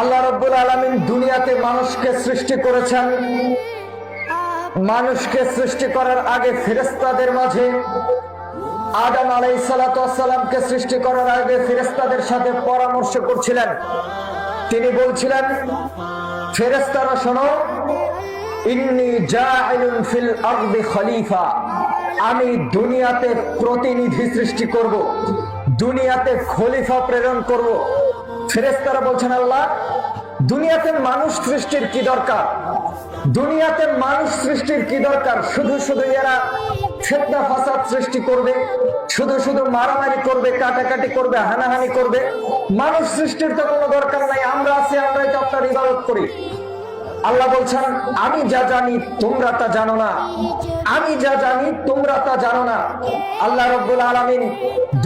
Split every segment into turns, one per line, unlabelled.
আল্লাহ রাব্বুল আলামিন দুনিয়াতে মানুষকে সৃষ্টি করেছেন। মানুষকে সৃষ্টি করার আগে ফেরেশতাদের মাঝে আদম আলাইহিস সালাতু ওয়াস সালামকে সৃষ্টি করার আগে ফেরেশতাদের সাথে পরামর্শ করছিলেন। তিনি বলছিলেন, ফেরেশতারা শোনো, ইন্নী জাইলুন ফিল আরদি খলিফা, আমি দুনিয়াতে প্রতিনিধি সৃষ্টি করব, দুনিয়াতে খলিফা প্রেরণ করব। ফেরেশতারা বলছেন, আল্লাহ, দুনিয়াতে মানুষ সৃষ্টির কি দরকার? দুনিয়াতে মানুষ সৃষ্টির কি দরকার? শুধু শুধু এরা ফিতনা ফাসাদ সৃষ্টি করবে, শুধু শুধু মারামারি করবে, কাটাকাটি করবে, হানাহানি করবে। মানুষ সৃষ্টির তো কোনো দরকার নাই, আমরা আছি, আমরাই তো আপনার ইবাদত করি। আল্লাহ বলছেন, আমি যা জানি তোমরা তা জানো না, আমি যা জানি তোমরা তা জানো না। আল্লাহ রাব্বুল আলামিন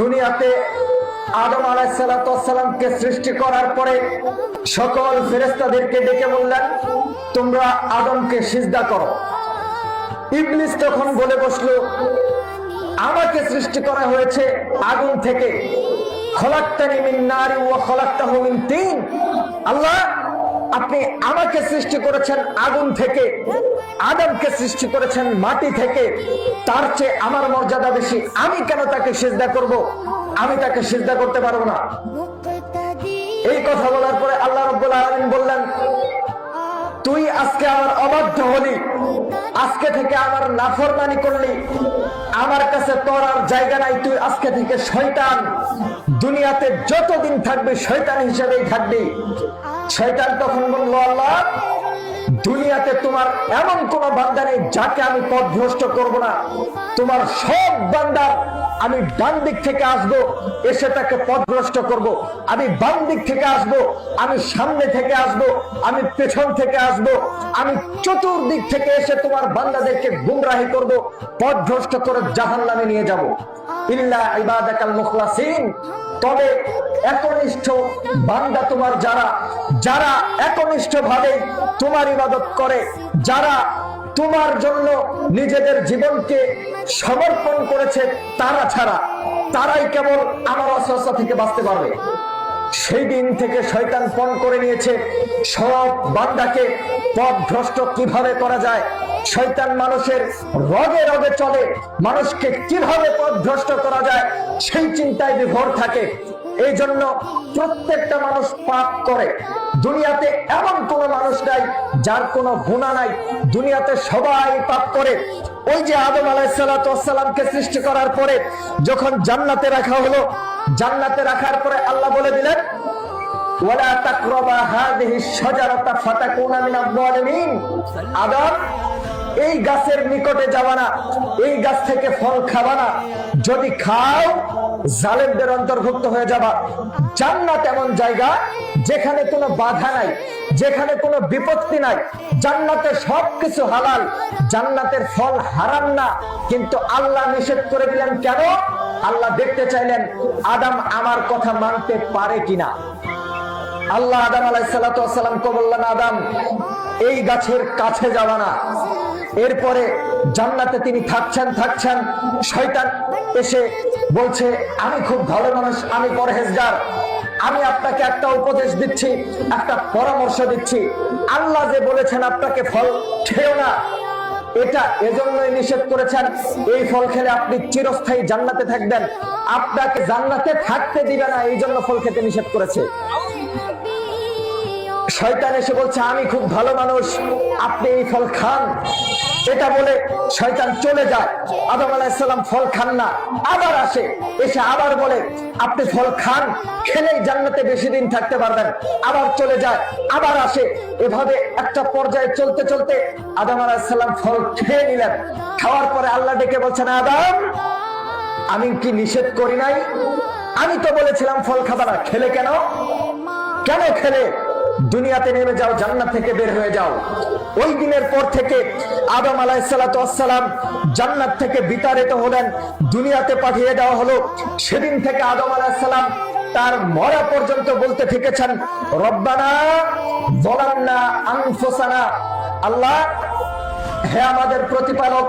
দুনিয়াতে আদম আলাইহিস সালাতু ওয়াস সালামকে সৃষ্টি করার পরে সকল ফেরেশতাদেরকে ডেকে বললেন, তোমরা আদমকে সিজদা করো। ইবলিস তখন বলে বসলো, আমাকে সৃষ্টি করা হয়েছে আগুন থেকে, খলাকতানি মিন নারি ওয়া খলাকতাহু মিন তিন। আল্লাহ, আপনি আমাকে সৃষ্টি করেছেন আগুন থেকে, আদমকে সৃষ্টি করেছেন মাটি থেকে, তার চেয়ে আমার মর্যাদা বেশি, আমি কেন তাকে সিজদা করব? আমি তাকে সিজদা করতে পারবো না। এই কথা বলার পরে আল্লাহ রাব্বুল আলামিন বললেন, তুই আজকে আমার অবাধ্য হলি, আজকে থেকে আমার নাফরমানি করলি, আমার কাছে তোর আর জায়গা নাই, তুই আজকে থেকে শয়তান, দুনিয়াতে যতদিন থাকবি শয়তান হিসেবেই থাকবি। শয়তান তখন বলল, আল্লাহ, দুনিয়াতে তোমার এমন কোন বান্দা নেই যাকে আমি পথভ্রষ্ট করব না। তোমার সব বান্দার আমি ডান দিক থেকে আসবো, এসে তাকে পথভ্রষ্ট করব। আমি বাম দিক থেকে আসবো, আমি সামনে থেকে আসবো, আমি পেছন থেকে আসবো, আমি চতুর্দিক থেকে এসে তোমার বান্দাদেরকে গুমরাহি করব, পথভ্রষ্ট করে জাহান্নামে নিয়ে যাব। ইল্লা ইবাদাকাল মুখলাসিন, তবে একনিষ্ঠ বান্দা তোমার যারা, যারা একনিষ্ঠ ভাবে তোমার ইবাদত করে, যারা তোমার জন্য নিজেদের জীবনকে সমর্পণ করেছে, তারা ছাড়া, তারাই কেবল আমার ওয়াসওয়াসা থেকে বাঁচতে পারবে। সেই দিন থেকে শয়তান পণ করে নিয়েছে সব বান্দাকে পথভ্রষ্ট কিভাবে করা যায়। শয়তান মানুষের রগে রগে চলে, মানুষকে কিভাবে পথভ্রষ্ট করা যায় সেই চিন্তায় বিভোর থাকে। এই জন্য প্রত্যেকটা মানুষ পাপ করে। দুনিয়াতে এমন কোন মানুষ নাই যার কোনো গুনাহ নাই, দুনিয়াতে সবাই পাপ করে। ওই যে আদম আলাইহিস সালাতু ওয়াস সালামকে সৃষ্টি করার পরে যখন জান্নাতে রাখা হলো, জান্নাতে রাখার পরে আল্লাহ বলে দিলেন, ওয়ালা তাকরাবা হাযিহিশ শাজারাতা ফাতাকুনা মিনাজ যালিমিন। আদম, এই গাছের নিকটে যাবা না, এই গাছ থেকে ফল খাবা না, যদি খাও জালেমদের অন্তর্ভুক্ত হয়ে যাবা। জান্নাত এমন জায়গা যেখানে কোনো বাধা নাই, যেখানে কোনো বিপত্তি নাই, জান্নাতে সবকিছু হালাল, জান্নাতের ফল হারাম না। কিন্তু আল্লাহ নিষেধ করে দিলেন কেন? আল্লাহ দেখতে চাইলেন আদম আমার কথা মানতে পারে কিনা। আল্লাহ আদম আলাইহিস সালাতু ওয়াস সালামকে বললেন, আদম, এই গাছের কাছে যাবা না। এরপরে জান্নাতে তিনি থাকছেন, শয়তান এসে বলছে, আমি খুব ভালো মানুষ, আমি পরহেজগার, আমি আপনাকে একটা উপদেশ দিচ্ছি, একটা পরামর্শ দিচ্ছি। আল্লাহ যে বলেছেন আপনাকে ফল খেও না, এটা এজন্যই নিষেধ করেছেন, এই ফল খেলে আপনি চিরস্থায়ী জান্নাতে থাকবেন, আপনাকে জান্নাতে থাকতে দিবে না, এই জন্য ফল খেতে নিষেধ করেছে। শয়তান এসে বলছে, আমি খুব ভালো মানুষ, আপনি এই ফল খান। এটা বলে শয়তান চলে যায়। আদম আলাইহিস সালাম ফল খান না, আবার আসে, এসে আবার বলে, আপনি ফল খান, খেলেই জান্নাতে বেশি দিন থাকতে পারবেন। আবার চলে যায়, আবার আসে। এভাবে একটা পর্যায়ে চলতে চলতে আদম আলাইহিস সালাম ফল খেয়ে নিলেন। খাওয়ার পরে আল্লাহ ডেকে বলছেন, আদম, আমি কি নিষেধ করি নাই? আমি তো বলেছিলাম ফল খাবা না, খেলে কেন? কেন খেলে? দুনিয়াতে নেমে যাও, জান্নাত থেকে বের হয়ে যাও। ওই দিনের পর থেকে আদম আলাইহিস সালাতু ওয়াস সালাম জান্নাত থেকে বিতাড়িত হলেন, দুনিয়াতে পাঠিয়ে দেওয়া হলো। সেদিন থেকে আদম আলাইহিস সালাম তার মরা পর্যন্ত বলতে থেকেছেন, রব্বানা যালামনা আনফুসানা, আল্লাহ, হে আমাদের প্রতিপালক,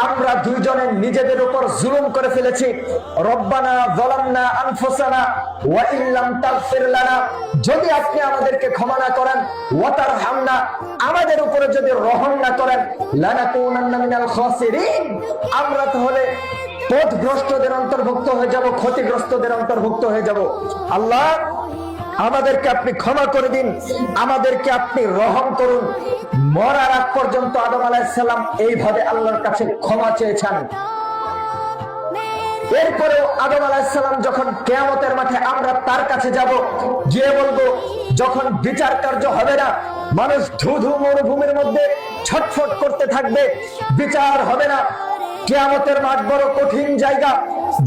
আমরা দুইজনে নিজেদের উপর জুলুম করে ফেলেছি। রব্বানা যালামনা আনফুসানা ওয়া ইল্লাম তাগফির লানা, যদি আপনি আমাদেরকে ক্ষমা না করেন, ওয়া তারহামনা, আমাদের উপরে যদি রহম না করেন, লানাকুনান্না মিনাল খাসিরিন, আমরা তাহলে পথভ্রষ্টদের অন্তর্ভুক্ত হয়ে যাব, ক্ষতিগ্রস্তদের অন্তর্ভুক্ত হয়ে যাব। আল্লাহ, আমাদেরকে আপনি ক্ষমা করে দিন, আমাদেরকে আপনি রহম করুন। মরার আগ পর্যন্ত আদম আলাইহিস সালাম এইভাবে আল্লাহর কাছে ক্ষমা চেয়েছেন। এরপরেও আদম আলাইহিস সালাম যখন কিয়ামতের মাঠে আমরা তার কাছে যাব, গিয়ে বলবো, যখন বিচার কার্য হবে না, মানুষ ধুধু মরুভূমির মধ্যে ছটফট করতে থাকবে, বিচার হবে না। কিয়ামতের মাঠ বড় কঠিন জায়গা,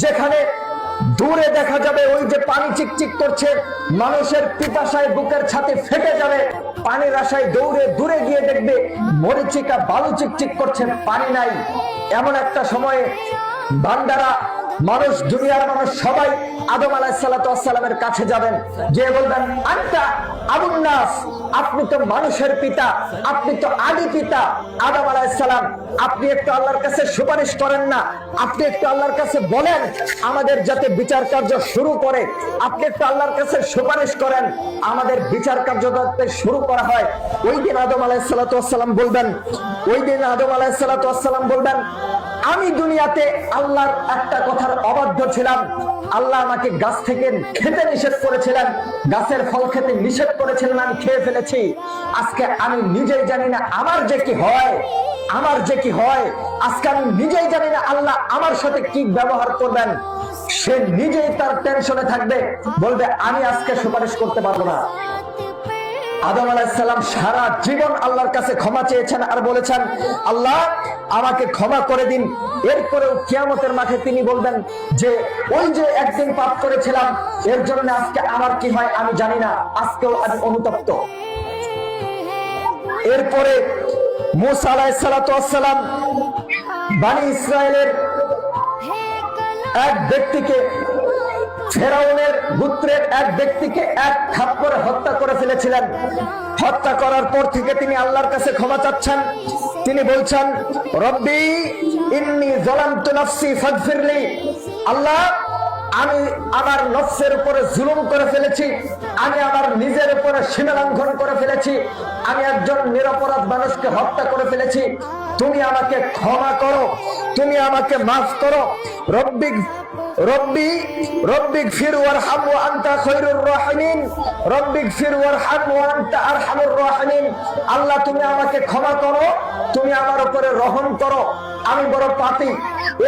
যেখানে দূরে দেখা যাবে ওই যে পানি চিকচিক করছে, মানুষের পিপাসায় বুকের ছাতি ফেটে যাবে, পানির আশায় দৌড়ে দূরে গিয়ে দেখবে মরিচিকা বালু চিকচিক করছে, পানি নাই। এমন একটা সময়ে বান্দারা, মানুষ, দুনিয়ার মানুষ সবাই আদম আলাইহিস সালাতু ওয়াস সালামের কাছে যাবেন, যে বলবেন, আনতা আবুন নাস, আপনি তো মানুষের পিতা, আপনি তো আদি পিতা আদম আলাইহিস সালাম, আপনি একটু আল্লাহর কাছে সুপারিশ করেন না, আপনি একটু আল্লাহর কাছে বলেন আমাদের যাতে বিচার কার্য শুরু করে, আপনি একটু আল্লাহর কাছে সুপারিশ করেন আমাদের বিচার কার্য যাতে শুরু করা হয়। ওই দিন আদম আলাইহিস সালাতু ওয়াস সালাম বলবেন, ওই দিন আদম আলাইহিস সালাতু ওয়াস সালাম বলবেন, আমি দুনিয়াতে আল্লাহর একটা কথার অবাধ্য ছিলাম, আল্লাহ আমাকে গাছ থেকে খেতে নিষেধ করেছিলেন, গাছের ফল খেতে নিষেধ করেছিলেন, আমি খেয়ে ফেলেছি। আজকে আমি নিজেই জানি না আমার যে কি হয়, আমার যে কি হয়, আজকে আমি নিজেই জানি না আল্লাহ আমার সাথে কি ব্যবহার করবেন। সে নিজেই তার টেনশনে থাকবে, বলবে আমি আজকে সুপারিশ করতে পারবো না। আদম আলাইহিস সালাম সারা জীবন আল্লাহর কাছে ক্ষমা চেয়েছেন আর বলেছেন, আল্লাহ আমাকে ক্ষমা করে দিন। এরপরেও কিয়ামতের মাঠে তিনি বলবেন যে, ওই যে একদিন পাপ করেছিলাম, এর জন্য আজকে আমার কি হয় আমি জানি না, আজকেও আমি অনুতপ্ত। এরপরে মূসা আলাইহিস সালাতু ওয়াস সালাম বনি ইসরাইলের এক ব্যক্তিকে, ফেরাউনের গোত্রের এক ব্যক্তিকে এক থাপ্পড়ে হত্যা করে ফেলেছিলেন। হত্যা করার পর থেকে তিনি আল্লাহর কাছে ক্ষমা চাচ্ছেন। তিনি বলছেন, রব্বি ইন্নী যালামতু নাফসি ফাগফিরলি, আল্লাহ আমি আমার নফসের উপরে জুলুম করে ফেলেছি, আমি আমার নিজের উপরে সীমা লঙ্ঘন করে ফেলেছি, আমি একজন নিরপরাধ মানুষকে হত্যা করে ফেলেছি, তুমি আমাকে ক্ষমা করো, তুমি আমাকে মাফ করো। রব্বিগফির ওয়ারহাম ওয়া আনতা খায়রুর রাহিমিন, রব্বিগফির ওয়ারহাম ওয়া আনতা আরহামুর রাহিমিন, আল্লাহ তুমি আমাকে ক্ষমা করো, তুমি আমার উপরে রহম করো, আমি বড় পাপী।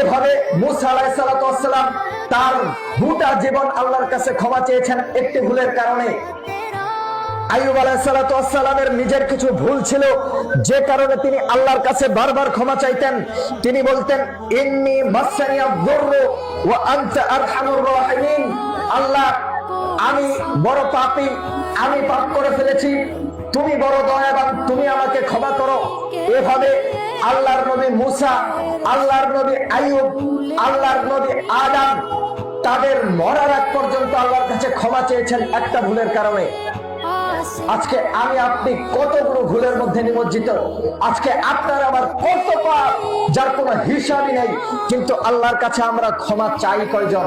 এভাবে মূসা আলাইহিস সালাতু ওয়াস সালাম তার গোটা জীবন আল্লাহর কাছে ক্ষমা চেয়েছেন একটি ভুলের কারণে। আইয়ুব আলাইহিস সালাতু ওয়াস সালামের নিজের কিছু ভুল ছিল, যে কারণে তিনি আল্লাহর কাছে বারবার ক্ষমা চাইতেন। তিনি বলতেন, ইন্নী মাসসানিয়াদ দুররু ওয়া আনতা আরহামুর রাহিমিন, আল্লাহ আমি বড় পাপী, আমি পাপ করে ফেলেছি, তুমি বড় দয়াবান, তুমি আমাকে ক্ষমা করো। এভাবে আল্লাহর নবী মূসা, আল্লাহর নবী আইয়ুব, আল্লাহর নবী আদম তাদের মরার আগ পর্যন্ত আল্লাহর কাছে ক্ষমা চেয়েছেন একটা ভুলের কারণে। আজকে আমি আপনি কতগুলো ভুলের মধ্যে নিমজ্জিত, আজকে আপনার আমার কত পাপ যার কোনো হিসাবই নেই, কিন্তু আল্লাহর কাছে আমরা ক্ষমা চাই কয়জন?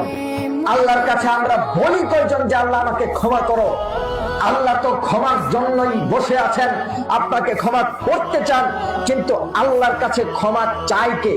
আল্লাহর কাছে আমরা বলি কয়জন যে আল্লাহ আমাকে ক্ষমা করো? আল্লাহ তো ক্ষমার জন্যই বসে আছেন, আপনাকে ক্ষমা করতে চান, কিন্তু আল্লাহর কাছে ক্ষমা চাই কে?